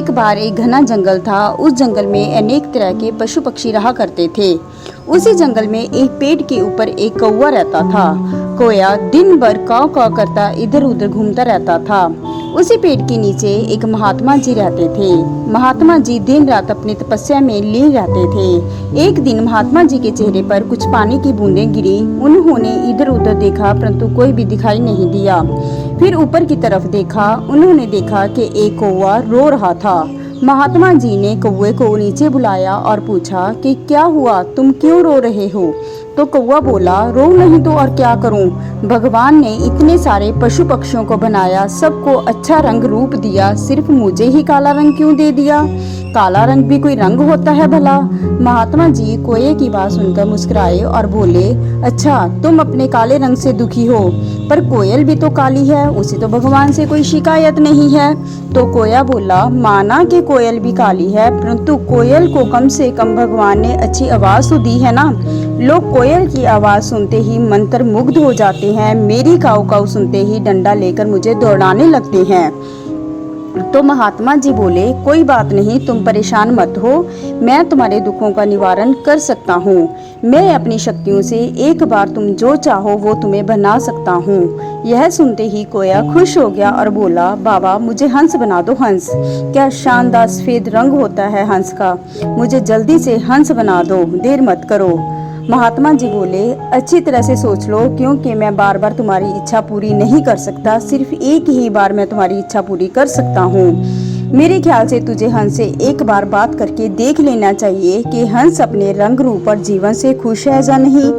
एक बार एक घना जंगल था। उस जंगल में अनेक तरह के पशु पक्षी रहा करते थे। उसी जंगल में एक पेड़ के ऊपर एक कौवा रहता था। कोया दिन भर काव काव करता इधर उधर घूमता रहता था। उसी पेड़ के नीचे एक महात्मा जी रहते थे। महात्मा जी दिन रात अपनी तपस्या में लीन रहते थे। एक दिन महात्मा जी के चेहरे पर कुछ पानी की बूंदें गिरी। उन्होंने इधर उधर देखा परंतु कोई भी दिखाई नहीं दिया। फिर ऊपर की तरफ देखा। उन्होंने देखा कि एक कौवा रो रहा था। महात्मा जी ने कौवे को नीचे बुलाया और पूछा कि क्या हुआ, तुम क्यों रो रहे हो? तो कौवा बोला, रो नहीं तो और क्या करूं? भगवान ने इतने सारे पशु पक्षियों को बनाया, सबको अच्छा रंग रूप दिया, सिर्फ मुझे ही काला रंग क्यों दे दिया? काला रंग भी कोई रंग होता है भला? महात्मा जी कोये की बात सुनकर मुस्कुराए और बोले, अच्छा तुम अपने काले रंग से दुखी हो, पर कोयल भी तो काली है, उसे तो भगवान से कोई शिकायत नहीं है। तो कोया बोला, माना कि कोयल भी काली है, परंतु कोयल को कम से कम भगवान ने अच्छी आवाज तो दी है ना। लोग कोयल की आवाज सुनते ही मंत्र मुग्ध हो जाते हैं। मेरी काऊ काऊ सुनते ही डंडा लेकर मुझे दौड़ाने लगते हैं। तो महात्मा जी बोले, कोई बात नहीं, तुम परेशान मत हो, मैं तुम्हारे दुखों का निवारण कर सकता हूँ। मैं अपनी शक्तियों से एक बार तुम जो चाहो वो तुम्हें बना सकता हूँ। यह सुनते ही कोया खुश हो गया और बोला, बाबा मुझे हंस बना दो। हंस क्या शानदार सफेद रंग होता है हंस का, मुझे जल्दी से हंस बना दो, देर मत करो। महात्मा जी बोले, अच्छी तरह से सोच लो, क्योंकि मैं बार बार तुम्हारी इच्छा पूरी नहीं कर सकता, सिर्फ एक ही बार मैं तुम्हारी इच्छा पूरी कर सकता हूँ। मेरे ख्याल से तुझे हंस से एक बार बात करके देख लेना चाहिए कि हंस अपने रंग रूप और जीवन से खुश है या नहीं।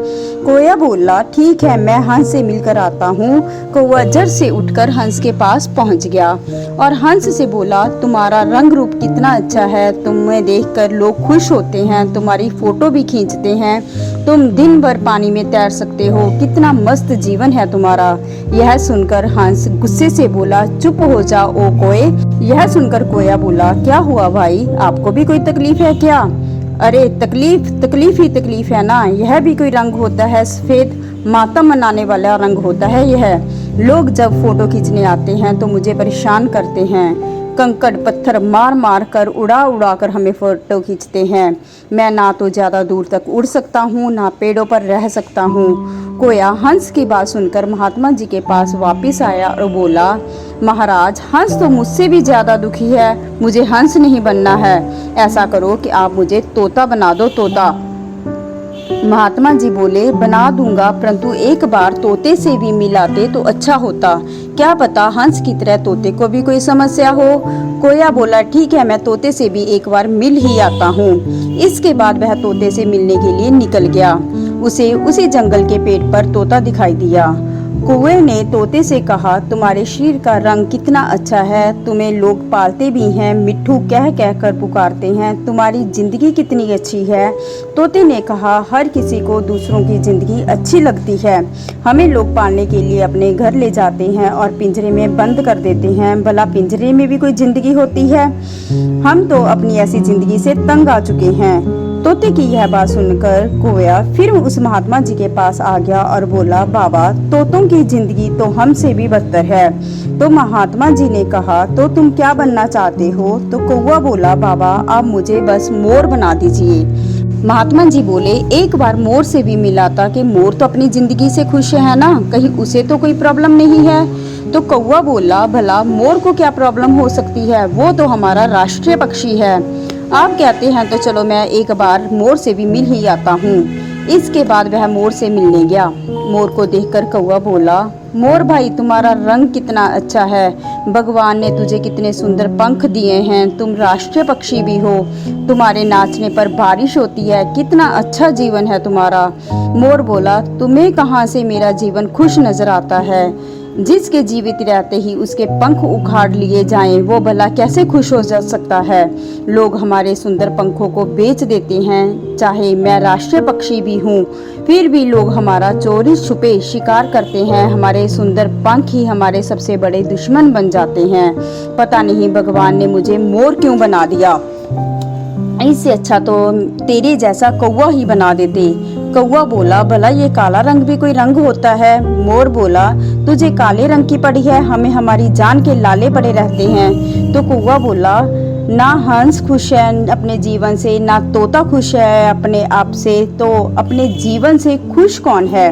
कोया बोला, ठीक है, मैं हंस से मिलकर आता हूँ। कौवा झट से उठकर हंस के पास पहुँच गया और हंस से बोला, तुम्हारा रंग रूप कितना अच्छा है, तुम्हें देखकर लोग खुश होते हैं, तुम्हारी फोटो भी खींचते हैं, तुम दिन भर पानी में तैर सकते हो, कितना मस्त जीवन है तुम्हारा। यह सुनकर हंस गुस्से से बोला, चुप हो जाओ ओ कोए। यह सुनकर कोया बोला, क्या हुआ भाई, आपको भी कोई तकलीफ है क्या? अरे तकलीफ ही तकलीफ है ना, यह भी कोई रंग होता है, सफेद मातम मनाने वाला रंग होता है यह। लोग जब फोटो खींचने आते हैं तो मुझे परेशान करते हैं, कंकड़ पत्थर मार मार कर उड़ा कर हमें फोटो खींचते हैं। मैं ना तो ज़्यादा दूर तक उड़ सकता हूँ, ना पेड़ों पर रह सकता हूँ। कोया हंस की बात सुनकर महात्मा जी के पास वापस आया और बोला, महाराज हंस तो मुझसे भी ज़्यादा दुखी है, मुझे हंस नहीं बनना है। ऐसा करो कि आप मुझे तोता बना दो, तोता। महात्मा जी बोले, बना दूंगा, परंतु एक बार तोते से भी मिलाते तो अच्छा होता, क्या पता हंस की तरह तोते को भी कोई समस्या हो। कोया बोला, ठीक है, मैं तोते से भी एक बार मिल ही आता हूँ। इसके बाद वह तोते से मिलने के लिए निकल गया। उसे उसी जंगल के पेड़ पर तोता दिखाई दिया। कौवे ने तोते से कहा, तुम्हारे शरीर का रंग कितना अच्छा है, तुम्हें लोग पालते भी हैं, मिट्ठू कह कह कर पुकारते हैं, तुम्हारी जिंदगी कितनी अच्छी है। तोते ने कहा, हर किसी को दूसरों की जिंदगी अच्छी लगती है, हमें लोग पालने के लिए अपने घर ले जाते हैं और पिंजरे में बंद कर देते हैं, भला पिंजरे में भी कोई जिंदगी होती है? हम तो अपनी ऐसी जिंदगी से तंग आ चुके हैं। तोते की यह बात सुनकर कोया फिर उस महात्मा जी के पास आ गया और बोला, बाबा तोतों की जिंदगी तो हमसे भी बदतर है। तो महात्मा जी ने कहा, तो तुम क्या बनना चाहते हो? तो कौवा बोला, बाबा आप मुझे बस मोर बना दीजिए। महात्मा जी बोले, एक बार मोर से भी मिला था कि मोर तो अपनी जिंदगी से खुश है ना, कहीं उसे तो कोई प्रॉब्लम नहीं है। तो कौवा बोला, भला मोर को क्या प्रॉब्लम हो सकती है, वो तो हमारा राष्ट्रीय पक्षी है। आप कहते हैं तो चलो मैं एक बार मोर से भी मिल ही आता हूँ। इसके बाद वह मोर से मिलने गया। मोर को देखकर कौवा बोला, मोर भाई तुम्हारा रंग कितना अच्छा है, भगवान ने तुझे कितने सुंदर पंख दिए हैं, तुम राष्ट्रीय पक्षी भी हो, तुम्हारे नाचने पर बारिश होती है, कितना अच्छा जीवन है तुम्हारा। मोर बोला, तुम्हें कहाँ से मेरा जीवन खुश नजर आता है? जिसके जीवित रहते ही उसके पंख उखाड़ लिए जाएं, वो भला कैसे खुश हो जा सकता है? लोग हमारे सुंदर पंखों को बेच देते हैं, चाहे मैं राष्ट्रीय पक्षी भी हूँ, फिर भी लोग हमारा चोरी छुपे शिकार करते हैं, हमारे सुंदर पंख ही हमारे सबसे बड़े दुश्मन बन जाते हैं। पता नहीं भगवान ने मुझे मोर क्यों बना दिया, इससे अच्छा तो तेरे जैसा कौवा ही बना देते। कौवा बोला, भला ये काला रंग भी कोई रंग होता है? मोर बोला, तुझे काले रंग की पड़ी है, हमें हमारी जान के लाले पड़े रहते हैं। तो कौवा बोला, ना हंस खुश है अपने जीवन से, ना तोता खुश है अपने आप से, तो अपने जीवन से खुश कौन है?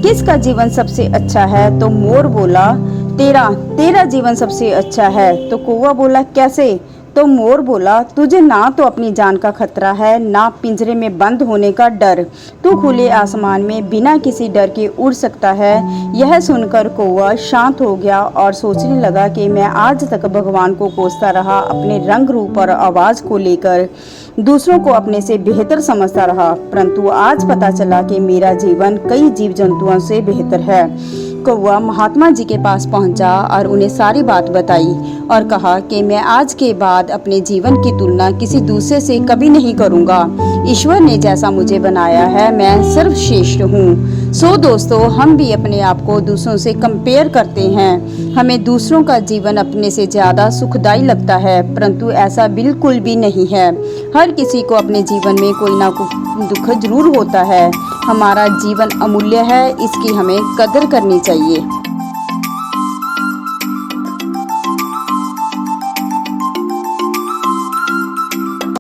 किसका जीवन सबसे अच्छा है? तो मोर बोला, तेरा तेरा जीवन सबसे अच्छा है। तो कौवा बोला, कैसे? तो मोर बोला, तुझे ना तो अपनी जान का खतरा है, ना पिंजरे में बंद होने का डर। तू खुले आसमान में बिना किसी डर के उड़ सकता है। यह सुनकर कौवा शांत हो गया और सोचने लगा कि मैं आज तक भगवान को कोसता रहा, अपने रंग रूप और आवाज को लेकर दूसरों को अपने से बेहतर समझता रहा, परंतु आज पता चला कि मेरा जीवन कई जीव जंतुओं से बेहतर है। कौवा महात्मा जी के पास पहुंचा और उन्हें सारी बात बताई और कहा कि मैं आज के बाद अपने जीवन की तुलना किसी दूसरे से कभी नहीं करूंगा। ईश्वर ने जैसा मुझे बनाया है मैं सर्वश्रेष्ठ हूँ। सो दोस्तों, हम भी अपने आप को दूसरों से कंपेयर करते हैं। हमें दूसरों का जीवन अपने से ज़्यादा सुखदायी लगता है, परंतु ऐसा बिल्कुल भी नहीं है। हर किसी को अपने जीवन में कोई ना कोई दुख जरूर होता है। हमारा जीवन अमूल्य है, इसकी हमें कदर करनी चाहिए।